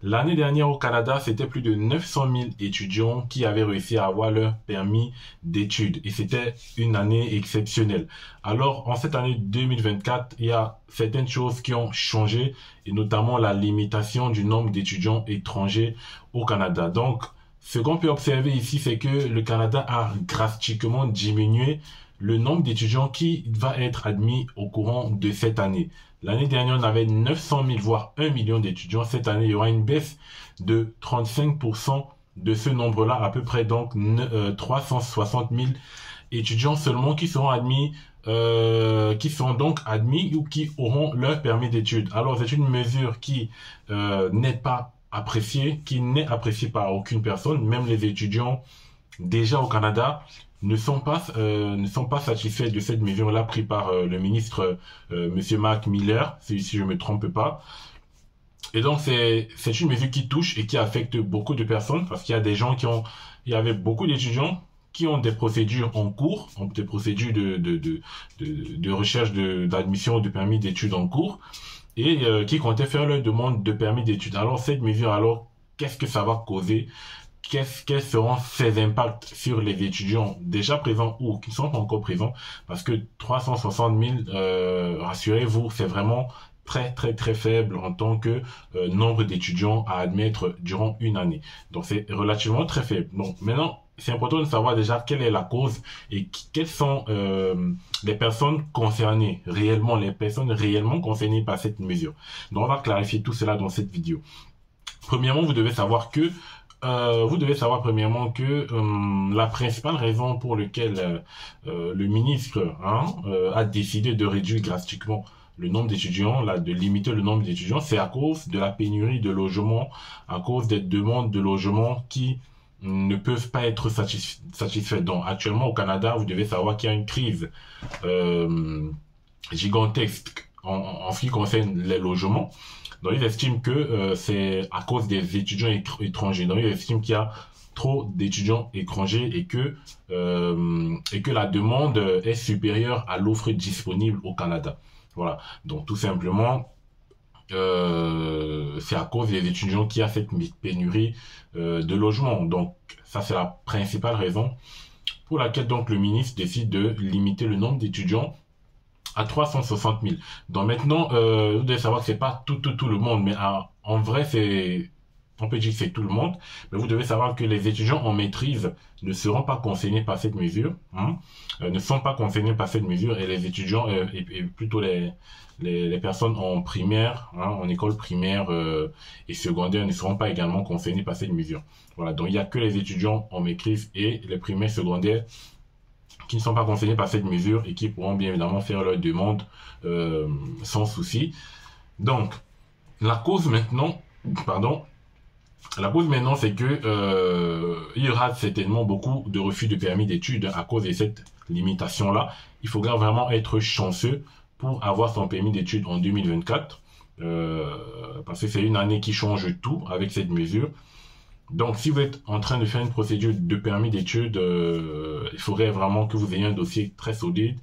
L'année dernière au Canada, c'était plus de 900 000 étudiants qui avaient réussi à avoir leur permis d'études. Et c'était une année exceptionnelle. Alors, en cette année 2024, il y a certaines choses qui ont changé, et notamment la limitation du nombre d'étudiants étrangers au Canada. Donc, ce qu'on peut observer ici, c'est que le Canada a drastiquement diminué le nombre d'étudiants qui va être admis au courant de cette année. L'année dernière, on avait 900 000, voire 1 million d'étudiants. Cette année, il y aura une baisse de 35% de ce nombre-là, à peu près donc 360 000 étudiants seulement qui seront donc admis ou qui auront leur permis d'études. Alors, c'est une mesure qui n'est pas appréciée, qui n'est appréciée par aucune personne, même les étudiants déjà au Canada ne sont pas satisfaits de cette mesure-là prise par le ministre Monsieur Mark Miller, si je me trompe pas. Et donc c'est une mesure qui touche et qui affecte beaucoup de personnes parce qu'il y a des gens il y avait beaucoup d'étudiants qui ont des procédures en cours, des procédures de recherche d'admission de permis d'études en cours et qui comptaient faire leur demande de permis d'études. Alors cette mesure, alors qu'est-ce que ça va causer? Quels seront ses impacts sur les étudiants déjà présents ou qui ne sont pas encore présents? Parce que 360 000, rassurez-vous, c'est vraiment très très très faible en tant que nombre d'étudiants à admettre durant une année. Donc c'est relativement très faible. Donc maintenant, c'est important de savoir déjà quelle est la cause et quelles sont les personnes concernées, réellement, les personnes réellement concernées par cette mesure. Donc on va clarifier tout cela dans cette vidéo. Premièrement, vous devez savoir premièrement que la principale raison pour laquelle le ministre a décidé de réduire drastiquement le nombre d'étudiants, de limiter le nombre d'étudiants, c'est à cause de la pénurie de logements, à cause des demandes de logements qui ne peuvent pas être satisfaites. Donc actuellement au Canada, vous devez savoir qu'il y a une crise gigantesque en ce qui concerne les logements. Donc ils estiment que c'est à cause des étudiants étrangers. Donc ils estiment qu'il y a trop d'étudiants étrangers et que la demande est supérieure à l'offre disponible au Canada. Voilà. Donc tout simplement, c'est à cause des étudiants qu'il y a cette pénurie de logements. Donc ça c'est la principale raison pour laquelle donc le ministre décide de limiter le nombre d'étudiants à 360 000. Donc maintenant, vous devez savoir que c'est pas tout le monde, mais en vrai, on peut dire que c'est tout le monde, mais vous devez savoir que les étudiants en maîtrise ne seront pas concernés par cette mesure, ne sont pas concernés par cette mesure, et les étudiants, et plutôt les personnes en primaire, en école primaire et secondaire ne seront pas également concernés par cette mesure. Voilà, donc il n'y a que les étudiants en maîtrise et les primaires secondaires qui ne sont pas concernés par cette mesure et qui pourront bien évidemment faire leur demande sans souci. Donc, la cause maintenant, c'est que il y aura certainement beaucoup de refus de permis d'études à cause de cette limitation-là. Il faudra vraiment être chanceux pour avoir son permis d'études en 2024, parce que c'est une année qui change tout avec cette mesure. Donc, si vous êtes en train de faire une procédure de permis d'études, il faudrait vraiment que vous ayez un dossier très solide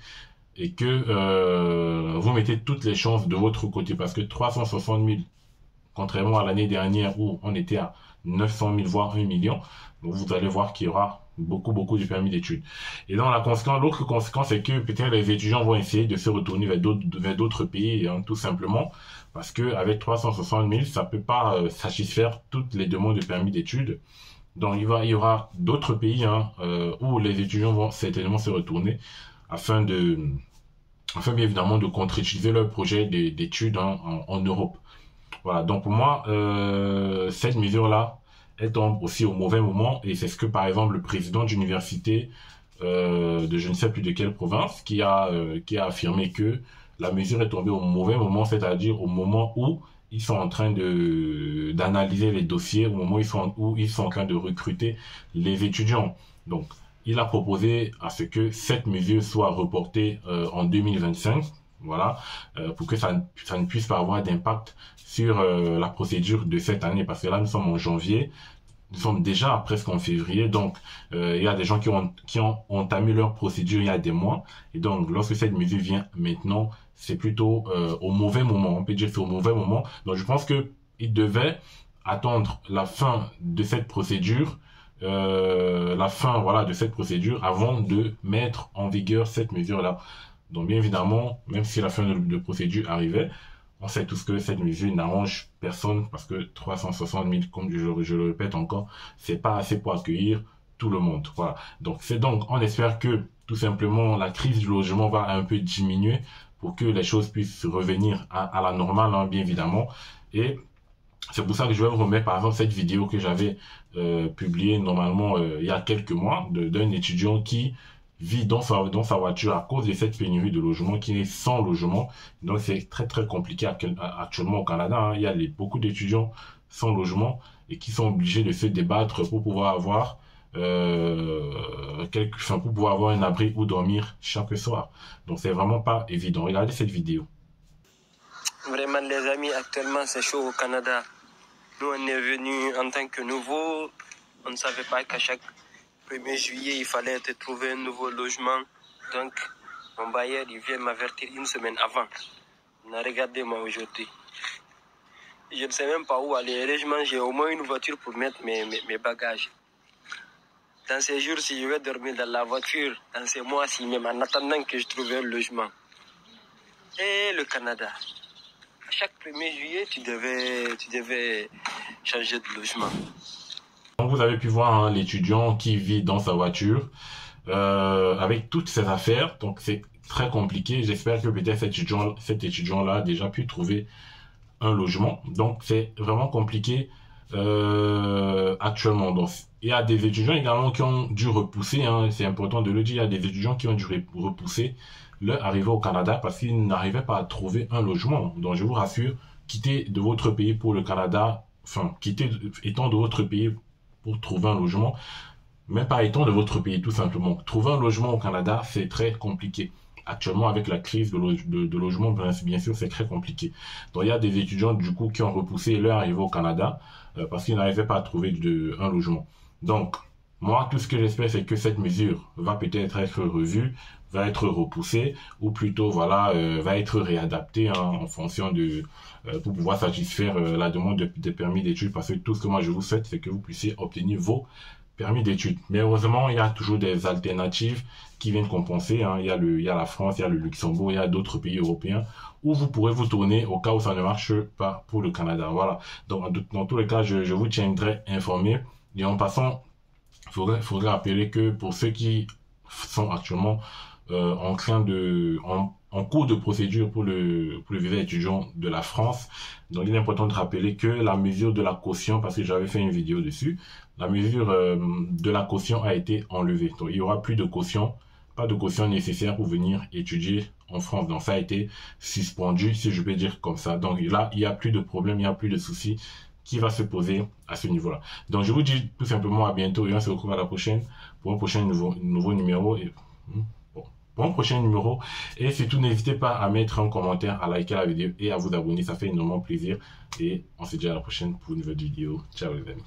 et que vous mettez toutes les chances de votre côté. Parce que 360 000, contrairement à l'année dernière où on était à 900 000, voire 1 million, donc vous allez voir qu'il y aura beaucoup de permis d'études. Et donc, l'autre conséquence, c'est que peut-être les étudiants vont essayer de se retourner vers d'autres pays, tout simplement. Parce que avec 360 000, ça peut pas satisfaire toutes les demandes de permis d'études. Donc il y aura d'autres pays où les étudiants vont certainement se retourner afin bien évidemment de concrétiser leur projet d'études en Europe. Voilà. Donc pour moi, cette mesure-là, elle tombe aussi au mauvais moment et c'est ce que par exemple le président d'université de je ne sais plus de quelle province qui a affirmé que la mesure est tombée au mauvais moment, c'est-à-dire au moment où ils sont en train d'analyser les dossiers, au moment où ils sont en train de recruter les étudiants. Donc, il a proposé à ce que cette mesure soit reportée en 2025, voilà, pour que ça ne puisse pas avoir d'impact sur la procédure de cette année, parce que là, nous sommes en janvier, nous sommes déjà presque en février, donc il y a des gens qui ont entamé leur procédure il y a des mois, et donc lorsque cette mesure vient maintenant, c'est plutôt au mauvais moment, on peut dire que c'est au mauvais moment. Donc je pense que il devait attendre la fin de cette procédure, de cette procédure avant de mettre en vigueur cette mesure-là. Donc bien évidemment, même si la fin de procédure arrivait, on sait tous que cette mesure n'arrange personne parce que 360 000, comme je le répète encore, c'est pas assez pour accueillir tout le monde. Voilà. Donc on espère que tout simplement la crise du logement va un peu diminuer pour que les choses puissent revenir à la normale, hein, bien évidemment. Et c'est pour ça que je vais vous remettre par exemple cette vidéo que j'avais publiée normalement il y a quelques mois d'un étudiant qui vit dans sa voiture à cause de cette pénurie de logement, qui est sans logement. Donc c'est très très compliqué actuellement au Canada, hein. Il y a beaucoup d'étudiants sans logement et qui sont obligés de se débattre pour pouvoir avoir pour pouvoir avoir un abri où dormir chaque soir. Donc c'est vraiment pas évident. Regardez cette vidéo. Vraiment les amis, actuellement c'est chaud au Canada. Nous on est venus en tant que nouveaux. On ne savait pas qu'à chaque 1er juillet il fallait trouver un nouveau logement. Donc mon bailleur il vient m'avertir une semaine avant. Regardez-moi aujourd'hui. Je ne sais même pas où aller. Heureusement j'ai au moins une voiture pour mettre mes bagages. Dans ces jours-ci, je vais dormir dans la voiture, dans ces mois-ci, même en attendant que je trouve un logement. Et le Canada. À chaque 1er juillet, tu devais changer de logement. Donc vous avez pu voir, hein, l'étudiant qui vit dans sa voiture avec toutes ses affaires. Donc c'est très compliqué. J'espère que peut-être cet étudiant-là a déjà pu trouver un logement. Donc c'est vraiment compliqué actuellement. Donc il y a des étudiants également qui ont dû repousser, hein, c'est important de le dire, il y a des étudiants qui ont dû repousser leur arrivée au Canada parce qu'ils n'arrivaient pas à trouver un logement. Donc je vous rassure, quitter de votre pays pour le Canada, étant de votre pays pour trouver un logement, même pas étant de votre pays tout simplement. Trouver un logement au Canada, c'est très compliqué. Actuellement, avec la crise de logement, bien sûr, c'est très compliqué. Donc, il y a des étudiants, du coup, qui ont repoussé leur arrivée au Canada parce qu'ils n'arrivaient pas à trouver un logement. Donc, moi, tout ce que j'espère, c'est que cette mesure va peut-être être revue, va être repoussée, ou plutôt, voilà, va être réadaptée, hein, en fonction pour pouvoir satisfaire la demande des permis d'études. Parce que tout ce que moi, je vous souhaite, c'est que vous puissiez obtenir vos permis d'études. Mais heureusement, il y a toujours des alternatives qui viennent compenser, hein. Il y a la France, il y a le Luxembourg, il y a d'autres pays européens où vous pourrez vous tourner au cas où ça ne marche pas pour le Canada. Voilà. Donc, dans tous les cas, je vous tiendrai informé. Et en passant, il faudrait rappeler que pour ceux qui sont actuellement en cours de procédure pour le visa étudiant de la France, donc il est important de rappeler que la mesure de la caution, parce que j'avais fait une vidéo dessus, la mesure de la caution a été enlevée. Donc il y aura plus de caution, pas de caution nécessaire pour venir étudier en France. Donc ça a été suspendu, si je peux dire comme ça. Donc là, il n'y a plus de problème, il n'y a plus de soucis qui va se poser à ce niveau-là. Donc je vous dis tout simplement à bientôt et on se retrouve à la prochaine pour un prochain nouveau numéro. Pour un prochain numéro. Et surtout, n'hésitez pas à mettre un commentaire, à liker la vidéo et à vous abonner. Ça fait énormément plaisir. Et on se dit à la prochaine pour une nouvelle vidéo. Ciao les amis.